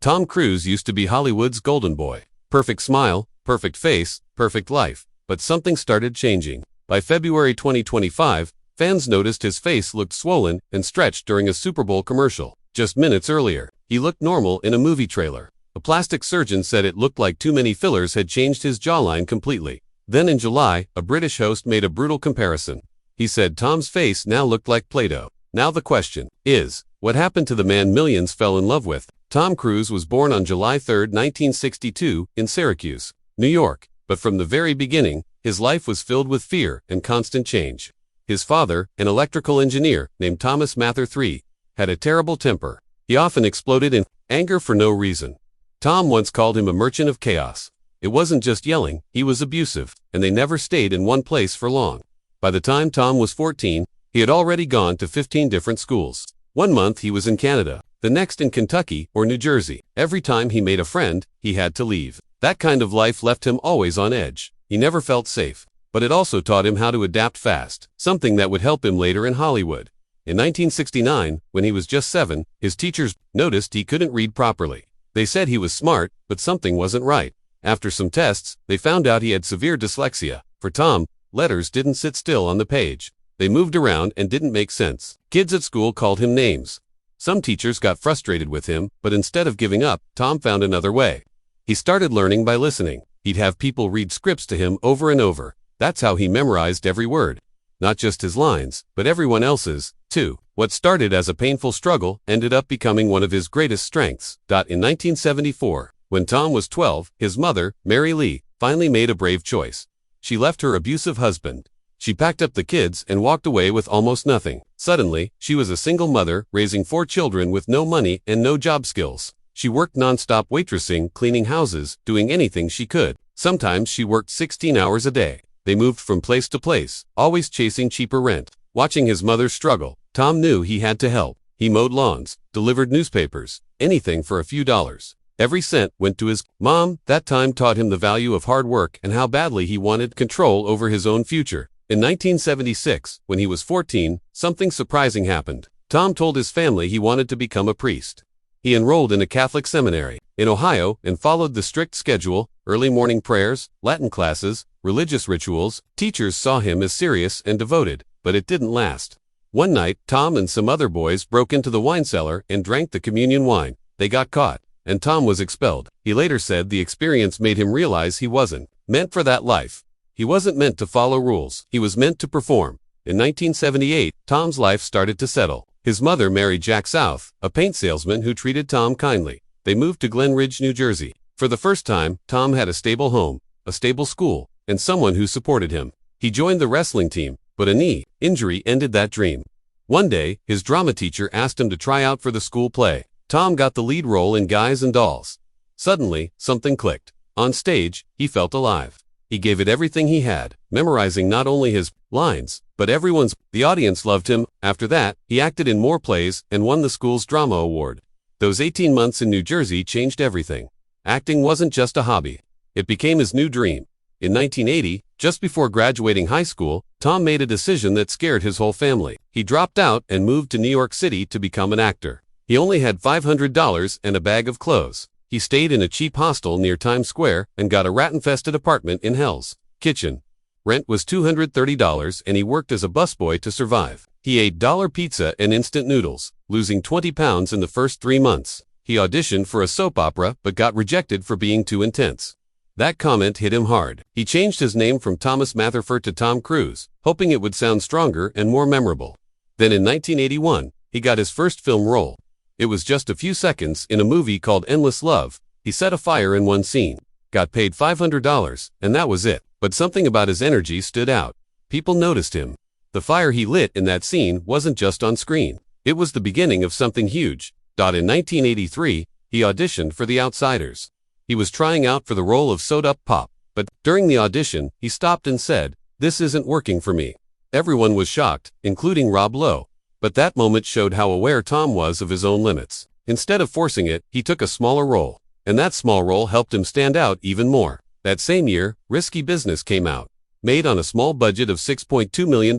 Tom Cruise used to be Hollywood's golden boy. Perfect smile, perfect face, perfect life. But something started changing. By February 2025, fans noticed his face looked swollen and stretched during a Super Bowl commercial. Just minutes earlier, he looked normal in a movie trailer. A plastic surgeon said it looked like too many fillers had changed his jawline completely. Then in July, a British host made a brutal comparison. He said Tom's face now looked like Play-Doh. Now the question is, what happened to the man millions fell in love with? Tom Cruise was born on July 3, 1962, in Syracuse, New York. But from the very beginning, his life was filled with fear and constant change. His father, an electrical engineer named Thomas Mather III, had a terrible temper. He often exploded in anger for no reason. Tom once called him a merchant of chaos. It wasn't just yelling, he was abusive, and they never stayed in one place for long. By the time Tom was 14, he had already gone to 15 different schools. One month he was in Canada, the next in Kentucky or New Jersey. Every time he made a friend, he had to leave. That kind of life left him always on edge. He never felt safe. But it also taught him how to adapt fast, something that would help him later in Hollywood. In 1969, when he was just 7, his teachers noticed he couldn't read properly. They said he was smart, but something wasn't right. After some tests, they found out he had severe dyslexia. For Tom, letters didn't sit still on the page. They moved around and didn't make sense. Kids at school called him names. Some teachers got frustrated with him, but instead of giving up, Tom found another way. He started learning by listening. He'd have people read scripts to him over and over. That's how he memorized every word. Not just his lines, but everyone else's, too. What started as a painful struggle ended up becoming one of his greatest strengths. In 1974, when Tom was 12, his mother, Mary Lee, finally made a brave choice. She left her abusive husband. She packed up the kids and walked away with almost nothing. Suddenly, she was a single mother, raising 4 children with no money and no job skills. She worked non-stop waitressing, cleaning houses, doing anything she could. Sometimes she worked 16 hours a day. They moved from place to place, always chasing cheaper rent. Watching his mother struggle, Tom knew he had to help. He mowed lawns, delivered newspapers, anything for a few dollars. Every cent went to his mom. That time taught him the value of hard work and how badly he wanted control over his own future. In 1976, when he was 14, something surprising happened. Tom told his family he wanted to become a priest. He enrolled in a Catholic seminary in Ohio and followed the strict schedule: early morning prayers, Latin classes, religious rituals. Teachers saw him as serious and devoted, but it didn't last. One night, Tom and some other boys broke into the wine cellar and drank the communion wine. They got caught, and Tom was expelled. He later said the experience made him realize he wasn't meant for that life. He wasn't meant to follow rules. He was meant to perform. In 1978, Tom's life started to settle. His mother married Jack South, a paint salesman who treated Tom kindly. They moved to Glen Ridge, New Jersey. For the first time, Tom had a stable home, a stable school, and someone who supported him. He joined the wrestling team, but a knee injury ended that dream. One day, his drama teacher asked him to try out for the school play. Tom got the lead role in Guys and Dolls. Suddenly, something clicked. On stage, he felt alive. He gave it everything he had, memorizing not only his lines, but everyone's. The audience loved him. After that, he acted in more plays and won the school's drama award. Those 18 months in New Jersey changed everything. Acting wasn't just a hobby. It became his new dream. In 1980, just before graduating high school, Tom made a decision that scared his whole family. He dropped out and moved to New York City to become an actor. He only had $500 and a bag of clothes. He stayed in a cheap hostel near Times Square and got a rat-infested apartment in Hell's Kitchen. Rent was $230 and he worked as a busboy to survive. He ate dollar pizza and instant noodles, losing 20 pounds in the first 3 months. He auditioned for a soap opera but got rejected for being too intense. That comment hit him hard. He changed his name from Thomas Mather to Tom Cruise, hoping it would sound stronger and more memorable. Then in 1981, he got his first film role. It was just a few seconds in a movie called Endless Love. He set a fire in one scene, got paid $500, and that was it. But something about his energy stood out. People noticed him. The fire he lit in that scene wasn't just on screen. It was the beginning of something huge. In 1983, he auditioned for The Outsiders. He was trying out for the role of sewed-up Pop, but during the audition, he stopped and said, "This isn't working for me." Everyone was shocked, including Rob Lowe. But that moment showed how aware Tom was of his own limits. Instead of forcing it, he took a smaller role. And that small role helped him stand out even more. That same year, Risky Business came out. Made on a small budget of $6.2 million,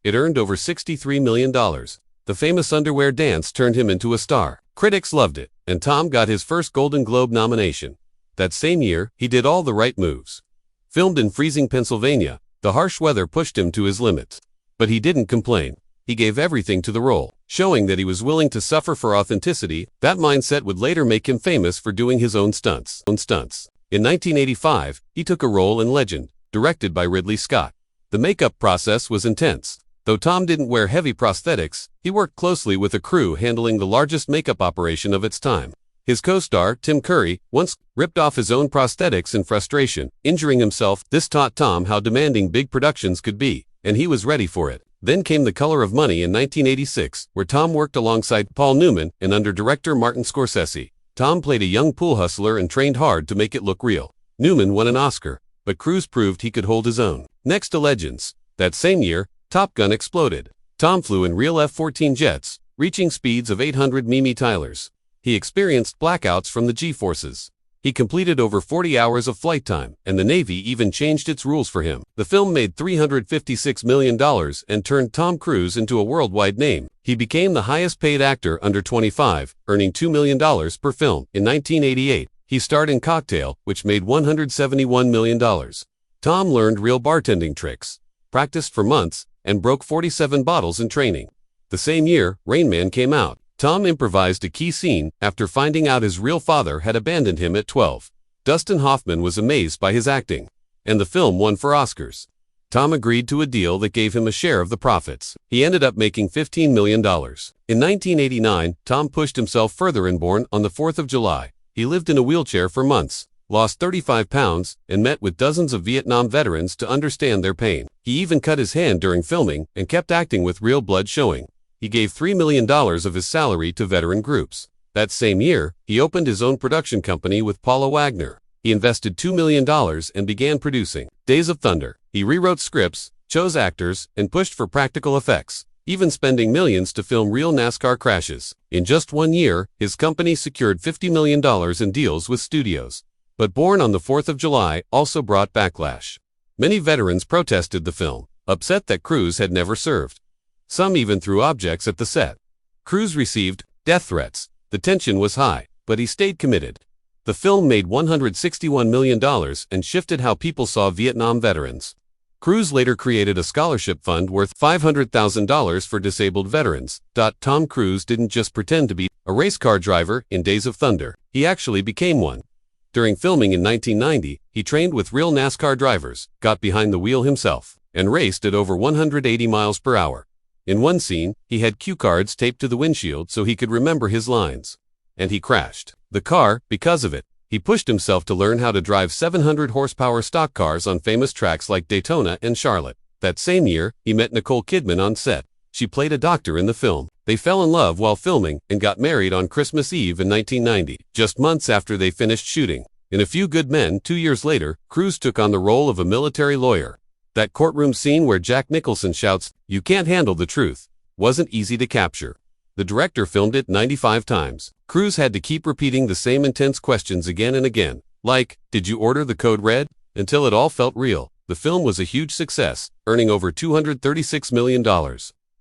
it earned over $63 million. The famous underwear dance turned him into a star. Critics loved it, and Tom got his first Golden Globe nomination. That same year, he did All the Right Moves. Filmed in freezing Pennsylvania, the harsh weather pushed him to his limits. But he didn't complain. He gave everything to the role, showing that he was willing to suffer for authenticity. That mindset would later make him famous for doing his own stunts. In 1985, he took a role in Legend, directed by Ridley Scott. The makeup process was intense. Though Tom didn't wear heavy prosthetics, he worked closely with a crew handling the largest makeup operation of its time. His co-star, Tim Curry, once ripped off his own prosthetics in frustration, injuring himself. This taught Tom how demanding big productions could be, and he was ready for it. Then came The Color of Money in 1986, where Tom worked alongside Paul Newman and under director Martin Scorsese. Tom played a young pool hustler and trained hard to make it look real. Newman won an Oscar, but Cruise proved he could hold his own. Next to Legends. That same year, Top Gun exploded. Tom flew in real F-14 jets, reaching speeds of 800 mph. He experienced blackouts from the G-forces. He completed over 40 hours of flight time, and the Navy even changed its rules for him. The film made $356 million and turned Tom Cruise into a worldwide name. He became the highest-paid actor under 25, earning $2 million per film. In 1988, he starred in Cocktail, which made $171 million. Tom learned real bartending tricks, practiced for months, and broke 47 bottles in training. The same year, Rain Man came out. Tom improvised a key scene after finding out his real father had abandoned him at 12. Dustin Hoffman was amazed by his acting, and the film won 4 Oscars. Tom agreed to a deal that gave him a share of the profits. He ended up making $15 million. In 1989, Tom pushed himself further and born on the 4th of July. He lived in a wheelchair for months, lost 35 pounds, and met with dozens of Vietnam veterans to understand their pain. He even cut his hand during filming and kept acting with real blood showing. He gave $3 million of his salary to veteran groups. That same year, he opened his own production company with Paula Wagner. He invested $2 million and began producing Days of Thunder. He rewrote scripts, chose actors, and pushed for practical effects, even spending millions to film real NASCAR crashes. In just 1 year, his company secured $50 million in deals with studios. But Born on the 4th of July also brought backlash. Many veterans protested the film, upset that Cruise had never served. Some even threw objects at the set. Cruise received death threats. The tension was high, but he stayed committed. The film made $161 million and shifted how people saw Vietnam veterans. Cruise later created a scholarship fund worth $500,000 for disabled veterans. Tom Cruise didn't just pretend to be a race car driver in Days of Thunder. He actually became one. During filming in 1990, he trained with real NASCAR drivers, got behind the wheel himself, and raced at over 180 miles per hour. In one scene, he had cue cards taped to the windshield so he could remember his lines. And he crashed the car because of it. He pushed himself to learn how to drive 700 horsepower stock cars on famous tracks like Daytona and Charlotte. That same year, he met Nicole Kidman on set. She played a doctor in the film. They fell in love while filming and got married on Christmas Eve in 1990, just months after they finished shooting. In A Few Good Men, 2 years later, Cruise took on the role of a military lawyer. That courtroom scene where Jack Nicholson shouts, "You can't handle the truth," wasn't easy to capture. The director filmed it 95 times. Cruise had to keep repeating the same intense questions again and again, like, "Did you order the code red?" until it all felt real. The film was a huge success, earning over $236 million.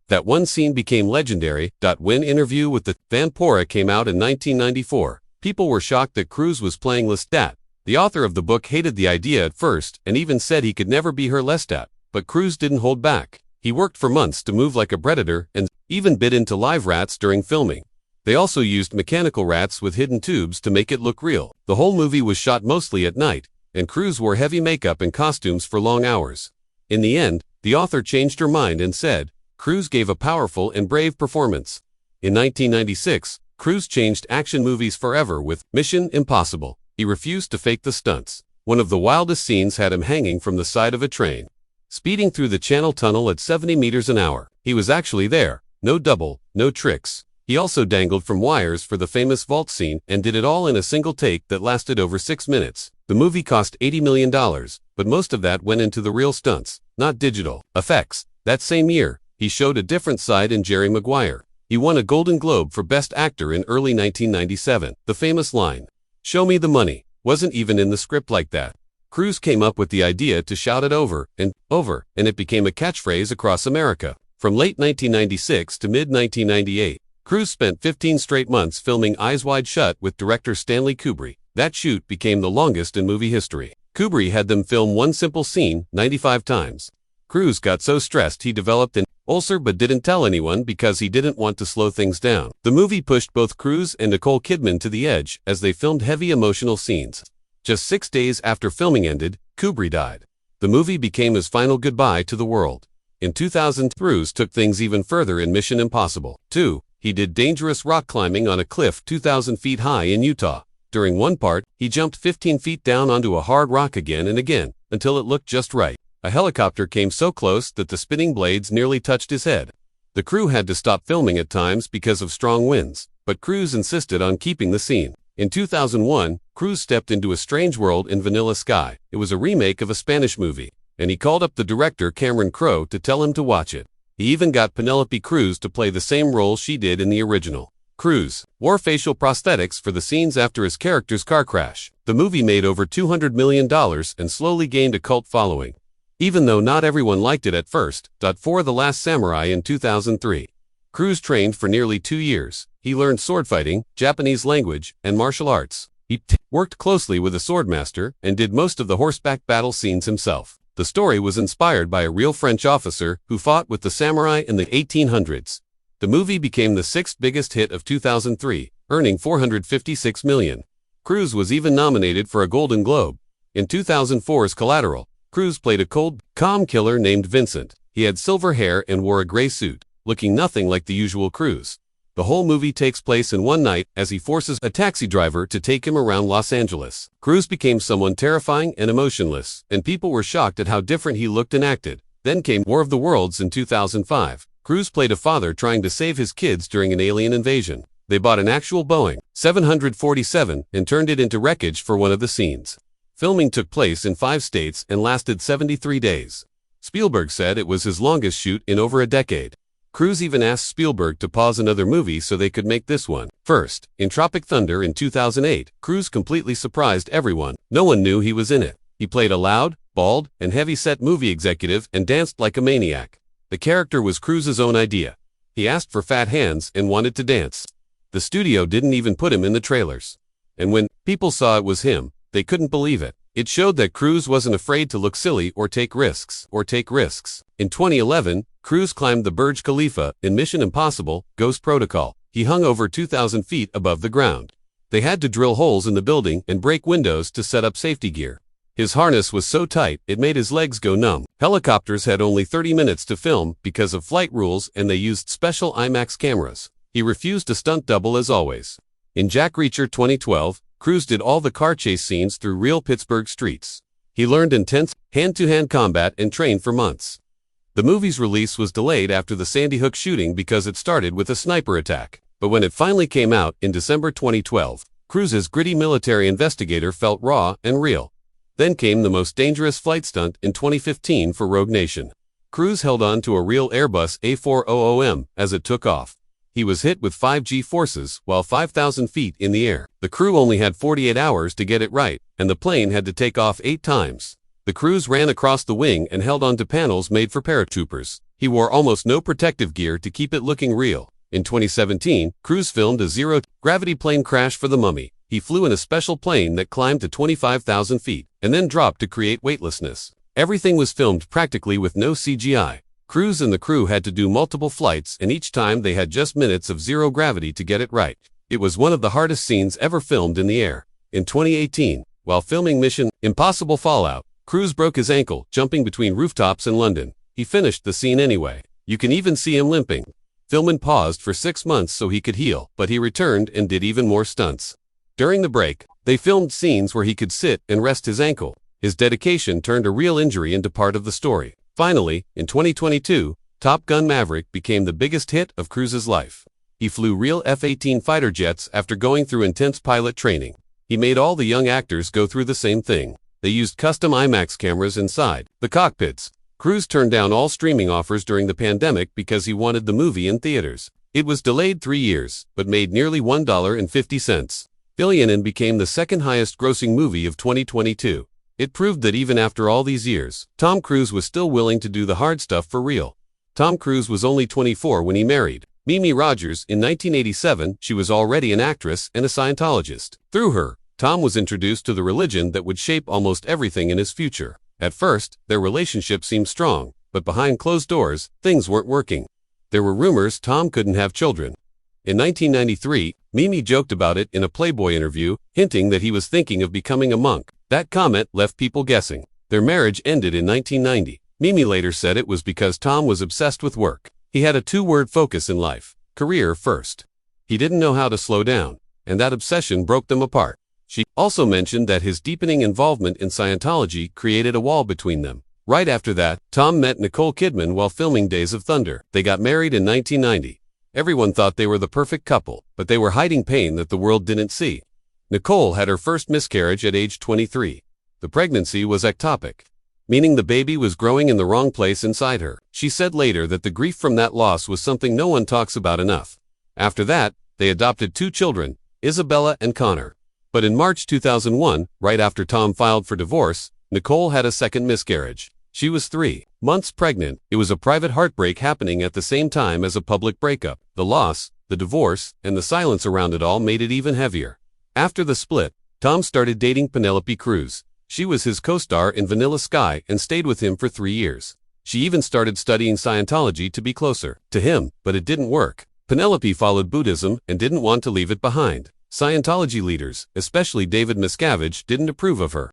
That one scene became legendary. When Interview with the Vampora came out in 1994, people were shocked that Cruise was playing Lestat. The author of the book hated the idea at first and even said he could never be her Lestat, but Cruise didn't hold back. He worked for months to move like a predator and even bit into live rats during filming. They also used mechanical rats with hidden tubes to make it look real. The whole movie was shot mostly at night, and Cruise wore heavy makeup and costumes for long hours. In the end, the author changed her mind and said, Cruise gave a powerful and brave performance. In 1996, Cruise changed action movies forever with Mission Impossible. He refused to fake the stunts. One of the wildest scenes had him hanging from the side of a train, speeding through the Channel Tunnel at 70 meters an hour. He was actually there. No double, no tricks. He also dangled from wires for the famous vault scene and did it all in a single take that lasted over 6 minutes. The movie cost $80 million, but most of that went into the real stunts, not digital effects. That same year, he showed a different side in Jerry Maguire. He won a Golden Globe for Best Actor in early 1997. The famous line, "Show me the money," wasn't even in the script like that. Cruise came up with the idea to shout it over, and it became a catchphrase across America. From late 1996 to mid-1998, Cruise spent 15 straight months filming Eyes Wide Shut with director Stanley Kubrick. That shoot became the longest in movie history. Kubrick had them film one simple scene 95 times. Cruise got so stressed he developed an ulcer but didn't tell anyone because he didn't want to slow things down. The movie pushed both Cruise and Nicole Kidman to the edge as they filmed heavy emotional scenes. Just 6 days after filming ended, Kubrick died. The movie became his final goodbye to the world. In 2000, Cruise took things even further in Mission Impossible 2. He did dangerous rock climbing on a cliff 2,000 feet high in Utah. During one part, he jumped 15 feet down onto a hard rock again and again, until it looked just right. A helicopter came so close that the spinning blades nearly touched his head. The crew had to stop filming at times because of strong winds, but Cruise insisted on keeping the scene. In 2001, Cruise stepped into a strange world in Vanilla Sky. It was a remake of a Spanish movie, and he called up the director Cameron Crowe to tell him to watch it. He even got Penelope Cruz to play the same role she did in the original. Cruise wore facial prosthetics for the scenes after his character's car crash. The movie made over $200 million and slowly gained a cult following, even though not everyone liked it at first. For The Last Samurai in 2003. Cruise trained for nearly 2 years. He learned sword fighting, Japanese language, and martial arts. He worked closely with a swordmaster and did most of the horseback battle scenes himself. The story was inspired by a real French officer who fought with the samurai in the 1800s. The movie became the 6th biggest hit of 2003, earning $456 million. Cruise was even nominated for a Golden Globe. In 2004's Collateral, Cruise played a cold, calm killer named Vincent. He had silver hair and wore a gray suit, looking nothing like the usual Cruise. The whole movie takes place in one night as he forces a taxi driver to take him around Los Angeles. Cruise became someone terrifying and emotionless, and people were shocked at how different he looked and acted. Then came War of the Worlds in 2005. Cruise played a father trying to save his kids during an alien invasion. They bought an actual Boeing 747 and turned it into wreckage for one of the scenes. Filming took place in 5 states and lasted 73 days. Spielberg said it was his longest shoot in over a decade. Cruise even asked Spielberg to pause another movie so they could make this one. First, in Tropic Thunder in 2008, Cruise completely surprised everyone. No one knew he was in it. He played a loud, bald, and heavy-set movie executive and danced like a maniac. The character was Cruise's own idea. He asked for fat hands and wanted to dance. The studio didn't even put him in the trailers. And when people saw it was him, they couldn't believe it. It showed that Cruise wasn't afraid to look silly or take risks. In 2011, Cruise climbed the Burj Khalifa in Mission Impossible: Ghost Protocol. He hung over 2,000 feet above the ground. They had to drill holes in the building and break windows to set up safety gear. His harness was so tight, it made his legs go numb. Helicopters had only 30 minutes to film because of flight rules, and they used special IMAX cameras. He refused to stunt double as always. In Jack Reacher 2012, Cruise did all the car chase scenes through real Pittsburgh streets. He learned intense hand-to-hand combat and trained for months. The movie's release was delayed after the Sandy Hook shooting because it started with a sniper attack. But when it finally came out in December 2012, Cruise's gritty military investigator felt raw and real. Then came the most dangerous flight stunt in 2015 for Rogue Nation. Cruise held on to a real Airbus A400M as it took off. He was hit with 5G forces while 5,000 feet in the air. The crew only had 48 hours to get it right, and the plane had to take off 8 times. The crews ran across the wing and held onto panels made for paratroopers. He wore almost no protective gear to keep it looking real. In 2017, Cruise filmed a zero-gravity plane crash for The Mummy. He flew in a special plane that climbed to 25,000 feet, and then dropped to create weightlessness. Everything was filmed practically with no CGI. Cruise and the crew had to do multiple flights, and each time they had just minutes of zero gravity to get it right. It was one of the hardest scenes ever filmed in the air. In 2018, while filming Mission Impossible Fallout, Cruise broke his ankle jumping between rooftops in London. He finished the scene anyway. You can even see him limping. Filming paused for 6 months so he could heal, but he returned and did even more stunts. During the break, they filmed scenes where he could sit and rest his ankle. His dedication turned a real injury into part of the story. Finally, in 2022, Top Gun Maverick became the biggest hit of Cruise's life. He flew real F-18 fighter jets after going through intense pilot training. He made all the young actors go through the same thing. They used custom IMAX cameras inside the cockpits. Cruise turned down all streaming offers during the pandemic because he wanted the movie in theaters. It was delayed 3 years, but made nearly $1.50 billion and became the second highest grossing movie of 2022. It proved that even after all these years, Tom Cruise was still willing to do the hard stuff for real. Tom Cruise was only 24 when he married Mimi Rogers. In 1987, she was already an actress and a Scientologist. Through her, Tom was introduced to the religion that would shape almost everything in his future. At first, their relationship seemed strong, but behind closed doors, things weren't working. There were rumors Tom couldn't have children. In 1993, Mimi joked about it in a Playboy interview, hinting that he was thinking of becoming a monk. That comment left people guessing. Their marriage ended in 1990. Mimi later said it was because Tom was obsessed with work. He had a two-word focus in life: career first. He didn't know how to slow down, and that obsession broke them apart. She also mentioned that his deepening involvement in Scientology created a wall between them. Right after that, Tom met Nicole Kidman while filming Days of Thunder. They got married in 1990. Everyone thought they were the perfect couple, but they were hiding pain that the world didn't see. Nicole had her first miscarriage at age 23. The pregnancy was ectopic, meaning the baby was growing in the wrong place inside her. She said later that the grief from that loss was something no one talks about enough. After that, they adopted 2 children, Isabella and Connor. But in March 2001, right after Tom filed for divorce, Nicole had a second miscarriage. She was 3 months pregnant. It was a private heartbreak happening at the same time as a public breakup. The loss, the divorce, and the silence around it all made it even heavier. After the split, Tom started dating Penelope Cruz. She was his co-star in Vanilla Sky and stayed with him for 3 years. She even started studying Scientology to be closer to him, but it didn't work. Penelope followed Buddhism and didn't want to leave it behind. Scientology leaders, especially David Miscavige, didn't approve of her.